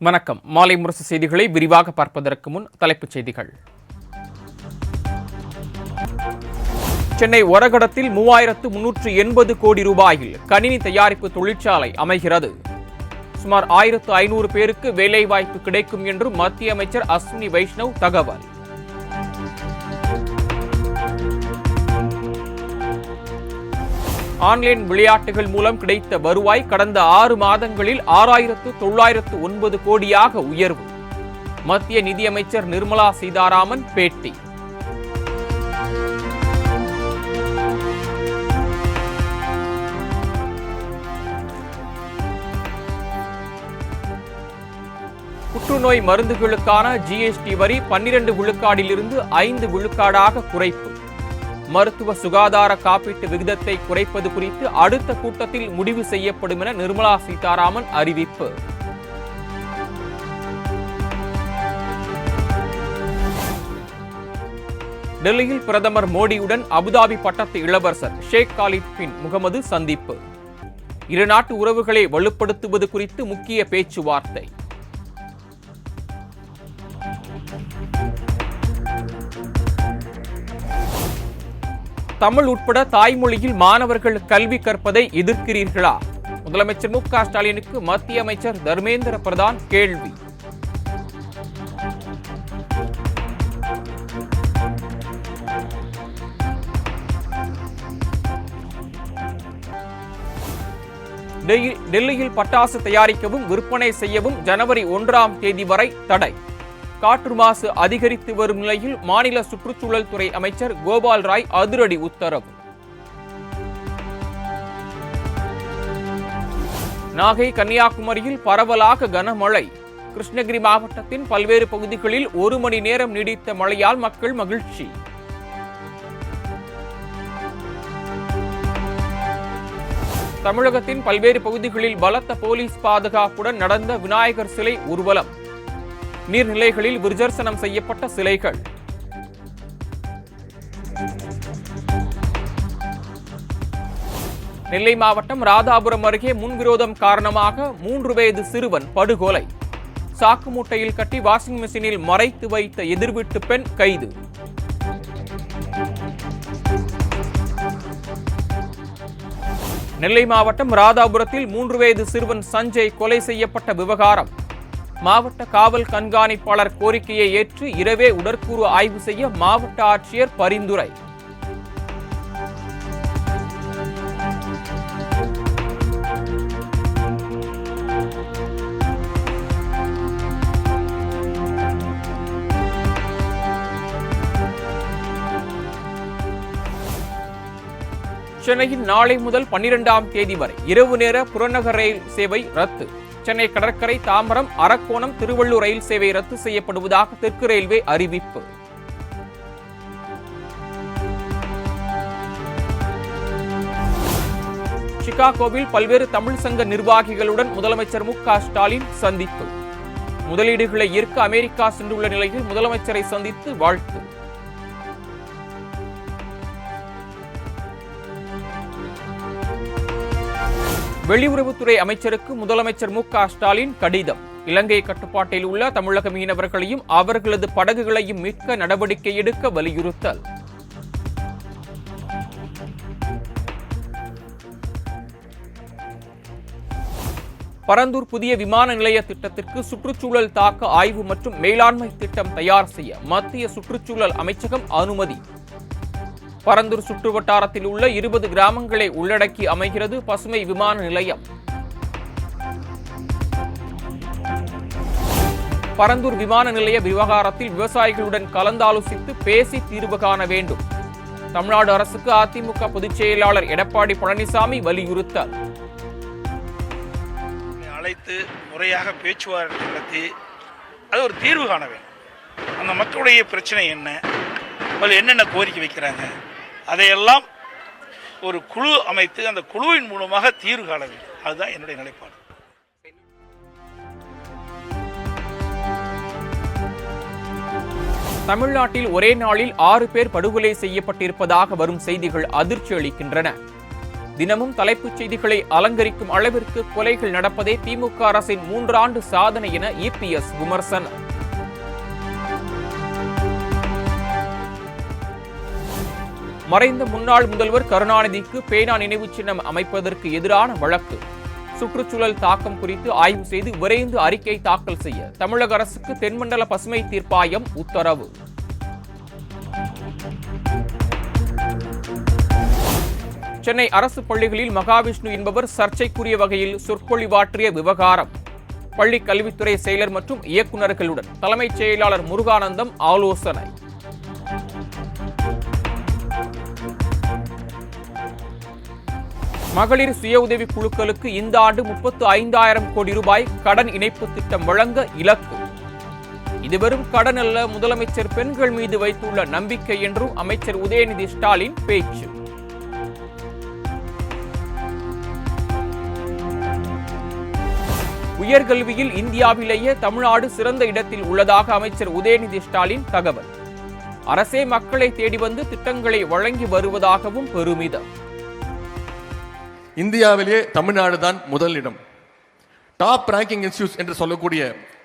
வணக்கம். மாலை முரசு செய்திகளை விரிவாக பார்ப்பதற்கு முன் தலைப்புச் செய்திகள். சென்னை ஒரகடத்தில் 3380 கோடி ரூபாயில் கணினி தயாரிப்பு தொழிற்சாலை அமைகிறது. சுமார் 1500 பேருக்கு வேலைவாய்ப்பு கிடைக்கும் என்று மத்திய அமைச்சர் அஸ்வினி வைஷ்ணவ் தகவல். ஆன்லைன் விளையாட்டுகள் மூலம் கிடைத்த வருவாய் கடந்த 6 மாதங்களில் 6909 கோடியாக உயர்வு. மத்திய நிதியமைச்சர் நிர்மலா சீதாராமன் பேட்டி. புற்றுநோய் மருந்துகளுக்கான GST வரி 12 விழுக்காடிலிருந்து 5 விழுக்காடாக குறைப்பு. மருத்துவ சுகாதார காப்பீட்டு விகிதத்தை குறைப்பது குறித்து அடுத்த கூட்டத்தில் முடிவு செய்யப்படும் என நிர்மலா சீதாராமன் அறிவிப்பு. டெல்லியில் பிரதமர் மோடியுடன் அபுதாபி பட்டத்து இளவரசர் ஷேக் காலித் பின் முகமது சந்திப்பு. இரு நாட்டு உறவுகளை வலுப்படுத்துவது குறித்து முக்கிய பேச்சுவார்த்தை. தமிழ் உட்பட தாய்மொழியில் மாணவர்கள் கல்வி கற்பதை எதிர்க்கிறீர்களா? முதலமைச்சர் மு.க. ஸ்டாலினுக்கு மத்திய அமைச்சர் தர்மேந்திர பிரதான் கேள்வி. டெல்லியில் பட்டாசு தயாரிக்கவும் விற்பனை செய்யவும் ஜனவரி 1ஆம் தேதி வரை தடை. காற்று மாசு அதிகரித்து வரும் நிலையில் மாநில சுற்றுச்சூழல் துறை அமைச்சர் கோபால் ராய் அதிரடி உத்தரவு. நாகை கன்னியாகுமரியில் பரவலாக கனமழை. கிருஷ்ணகிரி மாவட்டத்தின் பல்வேறு பகுதிகளில் 1 மணி நேரம் நீடித்த மழையால் மக்கள் மகிழ்ச்சி. தமிழகத்தின் பல்வேறு பகுதிகளில் பலத்த போலீஸ் பாதுகாப்புடன் நடந்த விநாயகர் சிலை ஊர்வலம். நீர்நிலைகளில் விசர்ஜனம் செய்யப்பட்ட சிலைகள். நெல்லை மாவட்டம் ராதாபுரம் அருகே முன்விரோதம் காரணமாக 3 வயது சிறுவன் படுகொலை. சாக்கு மூட்டையில் கட்டி வாஷிங் மெஷினில் மறைத்து வைத்த எதிர்வீட்டு பெண் கைது. நெல்லை மாவட்டம் ராதாபுரத்தில் 3 வயது சிறுவன் சஞ்சய் கொலை செய்யப்பட்ட விவகாரம். மாவட்ட காவல் கண்காணிப்பாளர் கோரிக்கையை ஏற்று இரவே உடற்கூறு ஆய்வு செய்ய மாவட்ட ஆட்சியர் பரிந்துரை. சென்னையில் நாளை முதல் 12ஆம் தேதி வரை இரவு நேர புறநகர் ரயில் சேவை ரத்து. சென்னை கடற்கரை, தாம்பரம், அரக்கோணம், திருவள்ளூர் ரயில் சேவை ரத்து செய்யப்படுவதாக தெற்கு ரயில்வே அறிவிப்பு. சிகாகோவில் பல்வேறு தமிழ் சங்க நிர்வாகிகளுடன் முதலமைச்சர் மு.க. ஸ்டாலின் சந்திப்பு. முதலீடுகளை ஈர்க்க அமெரிக்கா சென்றுள்ள நிலையில் முதலமைச்சரை சந்தித்து வாழ்த்து. வெளியுறவுத்துறை அமைச்சருக்கு முதலமைச்சர் மு.க. ஸ்டாலின் கடிதம். இலங்கை கட்டுப்பாட்டில் உள்ள தமிழக மீனவர்களையும் அவர்களது படகுகளையும் மீட்க நடவடிக்கை எடுக்க வலியுறுத்தல். பரந்தூர் புதிய விமான நிலைய திட்டத்திற்கு சுற்றுச்சூழல் தாக்க ஆய்வு மற்றும் மேலாண்மை திட்டம் தயார் செய்ய மத்திய சுற்றுச்சூழல் அமைச்சகம் அனுமதி. பரந்தூர் சுற்று வட்டாரத்தில் உள்ள 20 கிராமங்களை உள்ளடக்கி அமைகிறது பசுமை விமான நிலையம். பரந்தூர் விமான நிலைய விவகாரத்தில் விவசாயிகளுடன் கலந்தாலோசித்து பேசி தீர்வு காண வேண்டும். தமிழ்நாடு அரசுக்கு அதிமுக பொதுச் செயலாளர் எடப்பாடி பழனிசாமி வலியுறுத்தல். அழைத்து முறையாக பேச்சுவார்த்தை நடத்தி அது ஒரு தீர்வு காண வேண்டும். அந்த மக்களுடைய பிரச்சனை என்ன, என்னென்ன கோரிக்கை வைக்கிறாங்க, அதையெல்லாம் ஒரு குழு அமைத்து அந்த குழுவின் மூலமாக தீர்வு காண வேண்டும். அதுதான் என்னுடைய நிலைப்பாடு. தமிழ்நாட்டில் ஒரே நாளில் 6 பேர் படுகொலை செய்யப்பட்டிருப்பதாக வரும் செய்திகள் அதிர்ச்சி அளிக்கின்றன. தினமும் தலைப்புச் செய்திகளை அலங்கரிக்கும் அளவிற்கு கொலைகள் நடப்பதே திமுக அரசின் 3 ஆண்டு சாதனை என இபிஎஸ் விமர்சனம். மறைந்த முன்னாள் முதல்வர் கருணாநிதிக்கு பேனா நினைவு சின்னம் அமைப்பதற்கு எதிரான வழக்கு. சுற்றுச்சூழல் தாக்கம் குறித்து ஆய்வு செய்து விரைந்து அறிக்கை தாக்கல் செய்ய தமிழக அரசுக்கு தென்மண்டல பசுமை தீர்ப்பாயம் உத்தரவு. சென்னை அரசு பள்ளிகளில் மகாவிஷ்ணு என்பவர் சர்ச்சைக்குரிய வகையில் சொற்பொழிவாற்றிய விவகாரம். பள்ளி கல்வித்துறை செயலர் மற்றும் இயக்குநர்களுடன் தலைமைச் செயலாளர் முருகானந்தம் ஆலோசனை. மகளிர் சுய உதவி குழுக்களுக்கு இந்த ஆண்டு 35,000 கோடி ரூபாய் கடன் இணைப்பு திட்டம் வழங்க இலக்கு. இது வெறும் கடன் அல்ல, முதலமைச்சர் பெண்கள் மீது வைத்துள்ள நம்பிக்கை என்றும் அமைச்சர் உதயநிதி ஸ்டாலின் பேச்சு. உயர்கல்வியில் இந்தியாவிலேயே தமிழ்நாடு சிறந்த இடத்தில் உள்ளதாக அமைச்சர் உதயநிதி ஸ்டாலின் தகவல். அரசே மக்களை தேடி வந்து திட்டங்களை வழங்கி வருவதாகவும் பெருமிதம். இந்தியாவிலேயே தமிழ்நாடு தான் முதல் இடம். டாப் ரேங்கிங் இன்ஸ்டிடியூட்ஸ் என்று சொல்லக்கூடிய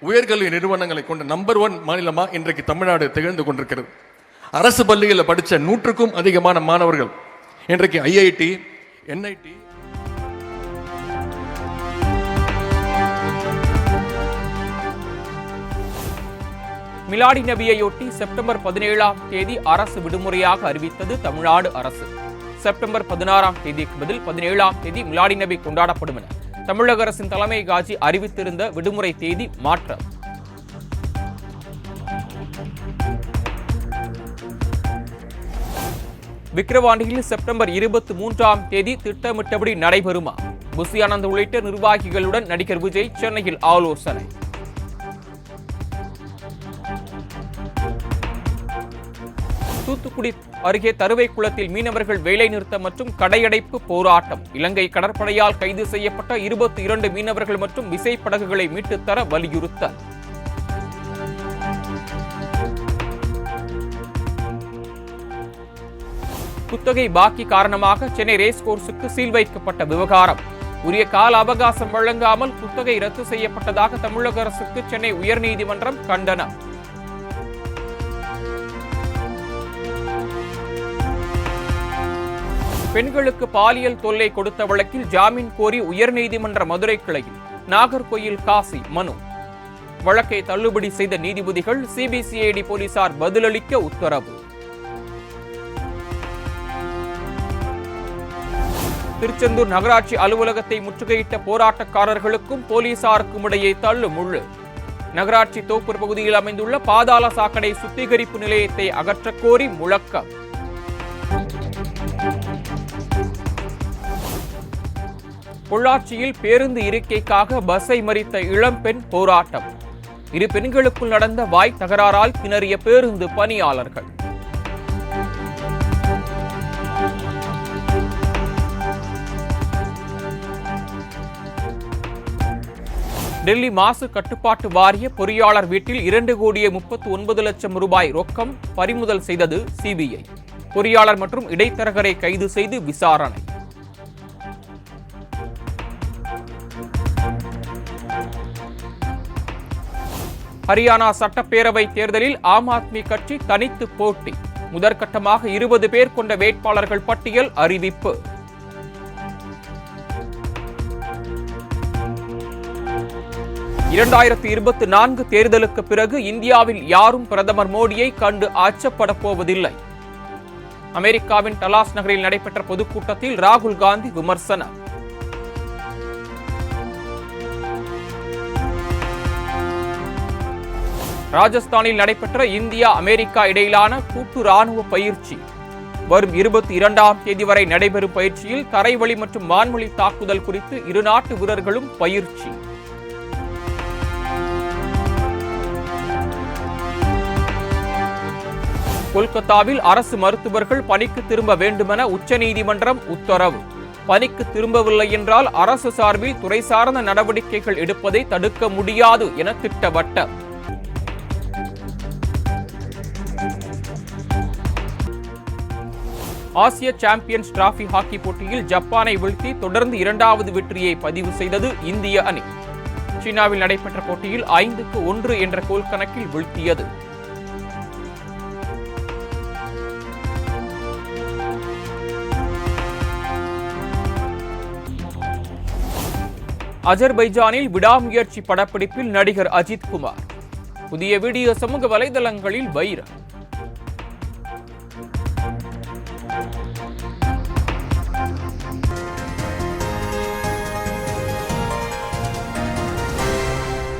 உயர்கல்வி நிறுவனங்களை கொண்ட நம்பர் 1 மாநிலமா இன்றைக்கு தமிழ்நாடு திகழ்ந்து கொண்டிருக்கிறது. அரசு பள்ளிகளில் படித்த 100க்கும் அதிகமான மாணவர்கள் இன்றைக்கு ஐஐடி, என்ஐடி, மிலாடி நபியையொட்டி செப்டம்பர் 17ஆம் தேதி அரசு விடுமுறையாக அறிவித்தது தமிழ்நாடு அரசு. செப்டம்பர் 16ஆம் தேதிக்கு பதில் 17ஆம் தேதி மிலாடி நபி கொண்டாடப்படும் என தமிழக அரசின் தலைமை காஜி அறிவித்திருந்த விடுமுறை தேதி மாற்றம். விக்கிரவாண்டியில் செப்டம்பர் 23ஆம் தேதி திட்டமிட்டபடி நடைபெறுமா? புசி ஆனந்த் உள்ளிட்ட நிர்வாகிகளுடன் நடிகர் விஜய் சென்னையில் ஆலோசனை. தூத்துக்குடி அருகே தருவைக்குளத்தில் மீனவர்கள் வேலைநிறுத்தம் மற்றும் கடையடைப்பு போராட்டம். இலங்கை கடற்படையால் கைது செய்யப்பட்ட 22 மீனவர்கள் மற்றும் விசைப்படகுகளை மீட்டுத் தர வலியுறுத்தல். குத்தகை பாக்கி காரணமாக சென்னை ரேஸ் கோர்ஸுக்கு சீல் வைக்கப்பட்ட விவகாரம். உரிய கால அவகாசம் வழங்காமல் குத்தகை ரத்து செய்யப்பட்டதாக தமிழக அரசுக்கு சென்னை உயர்நீதிமன்றம் கண்டனம். பெண்களுக்கு பாலியல் தொல்லை கொடுத்த வழக்கில் ஜாமீன் கோரி உயர்நீதிமன்ற மதுரை கிளையில் நாகர்கோயில் காசி மனு. வழக்கை தள்ளுபடி செய்த நீதிபதிகள் சிபிசிஐடி போலீசார் பதிலளிக்க உத்தரவு. திருச்செந்தூர் நகராட்சி அலுவலகத்தை முற்றுகையிட்ட போராட்டக்காரர்களுக்கும் போலீசாருக்கும் இடையே தள்ளுமுள்ளு. நகராட்சி தோப்பூர் பகுதியில் அமைந்துள்ள பாதாள சாக்கடை சுத்திகரிப்பு நிலையத்தை அகற்றக் கோரி முழக்கம். பொள்ளாச்சியில் பேருந்து இருக்கைக்காக பஸ்ஸை மறித்த இளம்பெண் போராட்டம். 2 பெண்களுக்குள் நடந்த வாய் தகராறால் திணறிய பேருந்து பணியாளர்கள். டெல்லி மாசு கட்டுப்பாட்டு வாரிய பொறியாளர் வீட்டில் 2,39,00,000 ரூபாய் ரொக்கம் பறிமுதல் செய்தது சிபிஐ. பொறியாளர் மற்றும் இடைத்தரகரை கைது செய்து விசாரணை. ஹரியானா சட்டப்பேரவை தேர்தலில் ஆம் ஆத்மி கட்சி தனித்து போட்டி. முதற்கட்டமாக 20 பேர் கொண்ட வேட்பாளர்கள் பட்டியல் அறிவிப்பு. (2024) தேர்தலுக்கு பிறகு இந்தியாவில் யாரும் பிரதமர் மோடியை கண்டு அச்சப்பட போவதில்லை. அமெரிக்காவின் டலாஸ் நகரில் நடைபெற்ற பொதுக்கூட்டத்தில் ராகுல் காந்தி விமர்சனம். ராஜஸ்தானில் நடைபெற்ற இந்தியா அமெரிக்கா இடையிலான கூட்டு ராணுவ பயிற்சி. வரும் 22ஆம் தேதி வரை நடைபெறும் பயிற்சியில் தரைவழி மற்றும் வான்வழி தாக்குதல் குறித்து இரு நாட்டு வீரர்களும் பயிற்சி. கொல்கத்தாவில் அரசு மருத்துவர்கள் பணிக்கு திரும்ப வேண்டுமென உச்சநீதிமன்றம் உத்தரவு. பணிக்கு திரும்பவில்லை என்றால் அரசு சார்பில் துறை சார்ந்த நடவடிக்கைகள் எடுப்பதை தடுக்க முடியாது என திட்டவட்டம். ஆசிய சாம்பியன்ஸ் டிராபி ஹாக்கி போட்டியில் ஜப்பானை வீழ்த்தி தொடர்ந்து 2வது வெற்றியை பதிவு செய்தது இந்திய அணி. சீனாவில் நடைபெற்ற போட்டியில் 5-1 என்ற கோல் கணக்கில் வீழ்த்தியது. அஜர்பைஜானில் விடாமுயற்சி படப்பிடிப்பில் நடிகர் அஜித் குமார். புதிய வீடியோ சமூக வலைதளங்களில் வைரல்.